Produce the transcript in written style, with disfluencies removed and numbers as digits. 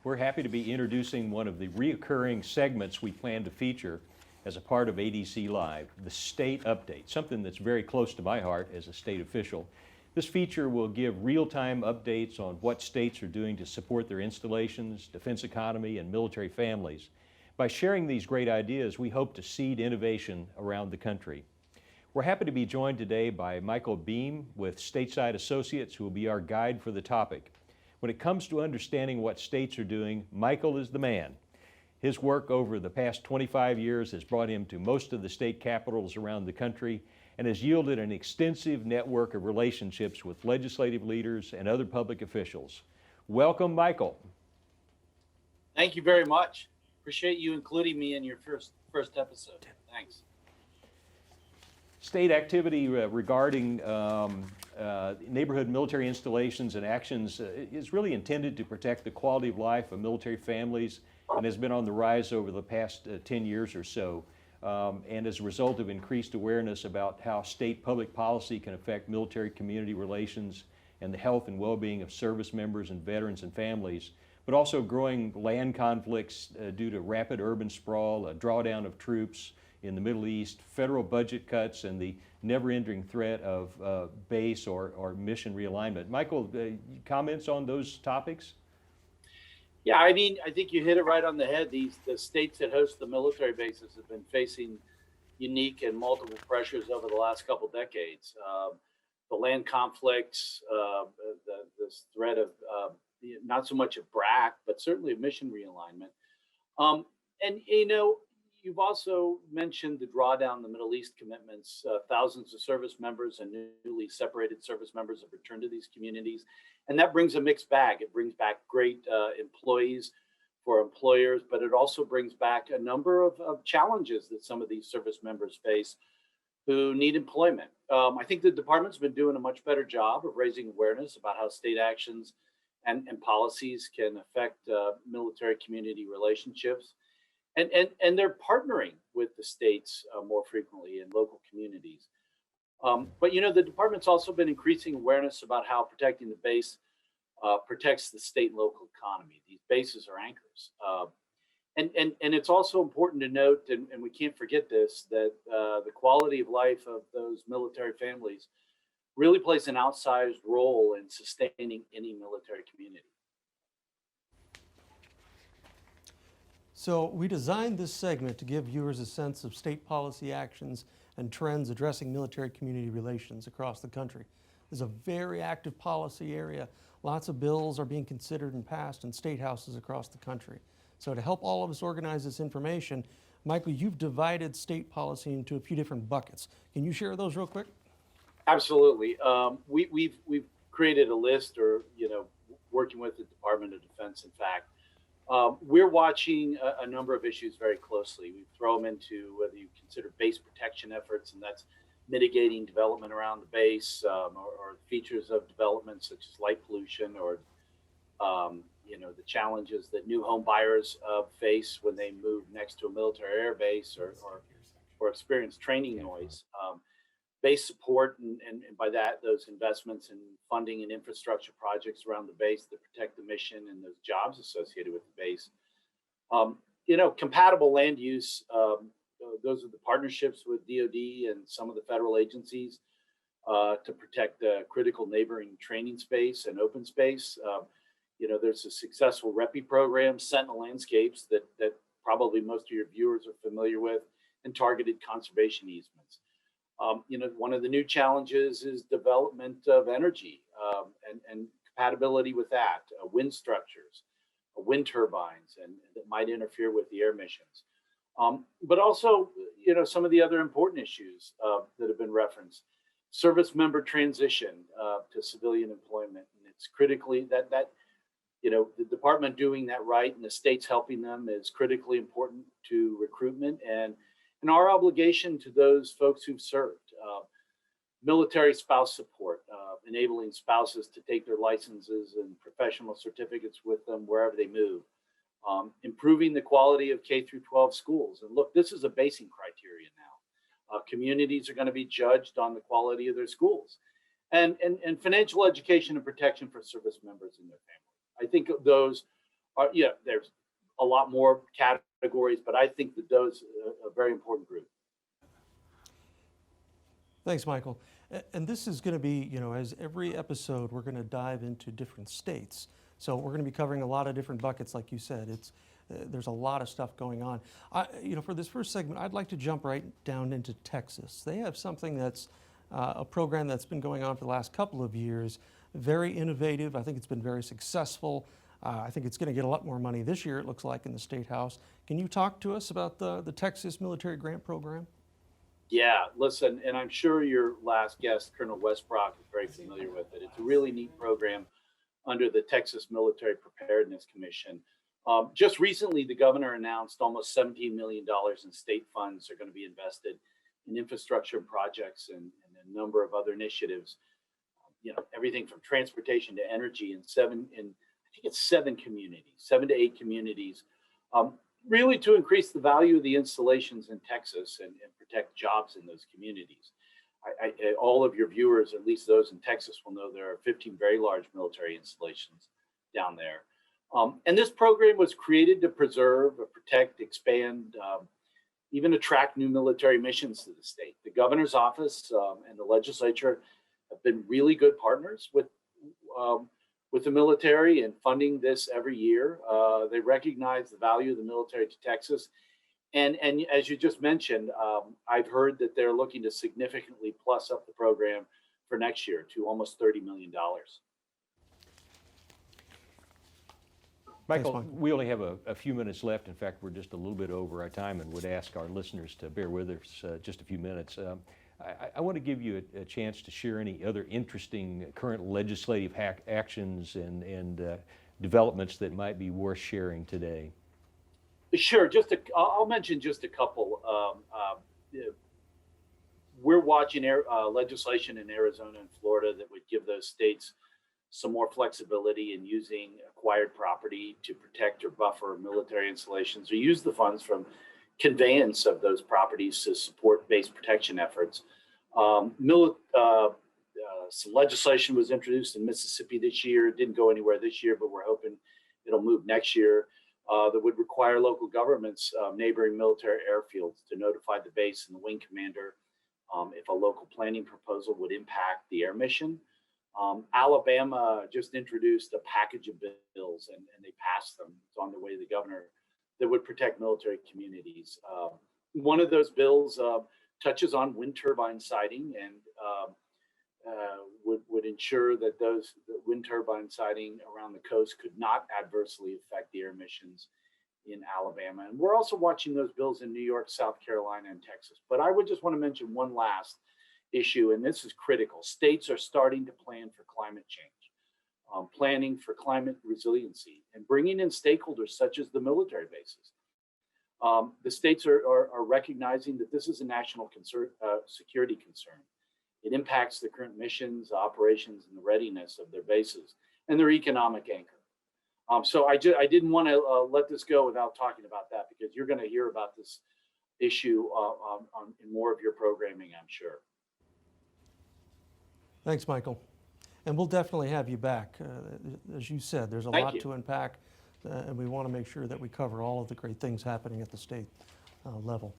We're happy to be introducing one of the reoccurring segments we plan to feature as a part of ADC Live, the State Update, something that's very close to my heart as a state official. This feature will give real-time updates on what states are doing to support their installations, defense economy, and military families. By sharing these great ideas, we hope to seed innovation around the country. We're happy to be joined today by Michael Behm with Stateside Associates, who will be our guide for the topic. When it comes to understanding what states are doing, Michael is the man. His work over the past 25 years has brought him to most of the state capitals around the country and has yielded an extensive network of relationships with legislative leaders and other public officials. Welcome, Michael. Thank you very much. Appreciate you including me in your first episode. Thanks. State activity regarding neighborhood military installations and actions is really intended to protect the quality of life of military families and has been on the rise over the past 10 years or so. And as a result of increased awareness about how state public policy can affect military-community relations and the health and well-being of service members and veterans and families, but also growing land conflicts due to rapid urban sprawl, a drawdown of troops in the Middle East, federal budget cuts, and the never-ending threat of base or mission realignment. Michael, comments on those topics? Yeah, I mean, I think you hit it right on the head. The states that host the military bases have been facing unique and multiple pressures over the last couple decades. The land conflicts, this threat of not so much of BRAC, but certainly of mission realignment. And, you know, you've also mentioned the drawdown in the Middle East commitments. Thousands of service members and newly separated service members have returned to these communities. And that brings a mixed bag. It brings back great employees for employers, but it also brings back a number of challenges that some of these service members face who need employment. I think the department's been doing a much better job of raising awareness about how state actions and policies can affect military community relationships. And they're partnering with the states more frequently in local communities. But, you know, the department's also been increasing awareness about how protecting the base protects the state and local economy. These bases are anchors. And it's also important to note, and we can't forget this, that the quality of life of those military families really plays an outsized role in sustaining any military community. So we designed this segment to give viewers a sense of state policy actions and trends addressing military-community relations across the country. There's a very active policy area. Lots of bills are being considered and passed in state houses across the country. So to help all of us organize this information, Michael, you've divided state policy into a few different buckets. Can you share those real quick? Absolutely. We've created a list, or, you know, working with the Department of Defense, in fact. We're watching a number of issues very closely. We throw them into whether you consider base protection efforts, and that's mitigating development around the base, or features of development such as light pollution, or you know, the challenges that new home buyers face when they move next to a military air base or experience training noise. Base support, and by that, those investments in funding and infrastructure projects around the base that protect the mission and those jobs associated with the base. You know, compatible land use, those are the partnerships with DoD and some of the federal agencies to protect the critical neighboring training space and open space. You know, there's a successful REPI program, Sentinel Landscapes, that probably most of your viewers are familiar with, and targeted conservation easements. You know, one of the new challenges is development of energy and compatibility with that, wind structures, wind turbines, and that might interfere with the air missions. But also, you know, some of the other important issues that have been referenced: service member transition to civilian employment, and it's critically that you know, the department doing that right and the states helping them is critically important to recruitment and our obligation to those folks who've served. Military spouse support, enabling spouses to take their licenses and professional certificates with them wherever they move. Improving the quality of K through 12 schools. And look, this is a basing criteria now. Communities are going to be judged on the quality of their schools. And financial education and protection for service members and their families. I think those Yeah, there's a lot more categories, but I think that those are a very important group. Thanks, Michael. And this is going to be, as every episode, we're going to dive into different states. So we're going to be covering a lot of different buckets, like you said. There's a lot of stuff going on. For this first segment, I'd like to jump right down into Texas. They have something that's a program that's been going on for the last couple of years, very innovative. I think it's been very successful. I think it's going to get a lot more money this year, it looks like, in the State House. Can you talk to us about the Texas Military Grant Program? Yeah, listen, and I'm sure your last guest, Colonel Westbrook, is very familiar with it. It's a really neat program under the Texas Military Preparedness Commission. Just recently, the governor announced almost $17 million in state funds are going to be invested in infrastructure projects and a number of other initiatives. Everything from transportation to energy in I think it's 7 communities, 7 to 8 communities, really to increase the value of the installations in Texas and protect jobs in those communities. All of your viewers, at least those in Texas, will know there are 15 very large military installations down there. And this program was created to preserve, protect, expand, even attract new military missions to the state. The governor's office and the legislature have been really good partners with the military in funding this every year. They recognize the value of the military to Texas. And as you just mentioned, I've heard that they're looking to significantly plus up the program for next year to almost $30 million. Michael, Thanks, Mike. we only have a few minutes left. In fact, we're just a little bit over our time and would ask our listeners to bear with us just a few minutes. I want to give you a chance to share any other interesting current legislative actions and developments that might be worth sharing today. Sure. I'll mention just a couple. We're watching legislation in Arizona and Florida that would give those states some more flexibility in using acquired property to protect or buffer military installations, or use the funds from conveyance of those properties to support base protection efforts. Some legislation was introduced in Mississippi this year. It didn't go anywhere this year, but we're hoping it'll move next year. That would require local governments, neighboring military airfields, to notify the base and the wing commander if a local planning proposal would impact the air mission. Alabama just introduced a package of bills and they passed them. It's on the way to the governor, that would protect military communities. One of those bills touches on wind turbine siting and would ensure that the wind turbine siting around the coast could not adversely affect the air missions in Alabama. And we're also watching those bills in New York, South Carolina, and Texas. But I would just want to mention one last issue, and this is critical. States are starting to plan for climate change, planning for climate resiliency, and bringing in stakeholders such as the military bases. The states are recognizing that this is a national security concern. It impacts the current missions, operations, and the readiness of their bases and their economic anchor. So I didn't want to let this go without talking about that, because you're going to hear about this issue in more of your programming, I'm sure. Thanks, Michael. And we'll definitely have you back. As you said, there's a lot to unpack, and we want to make sure that we cover all of the great things happening at the state level.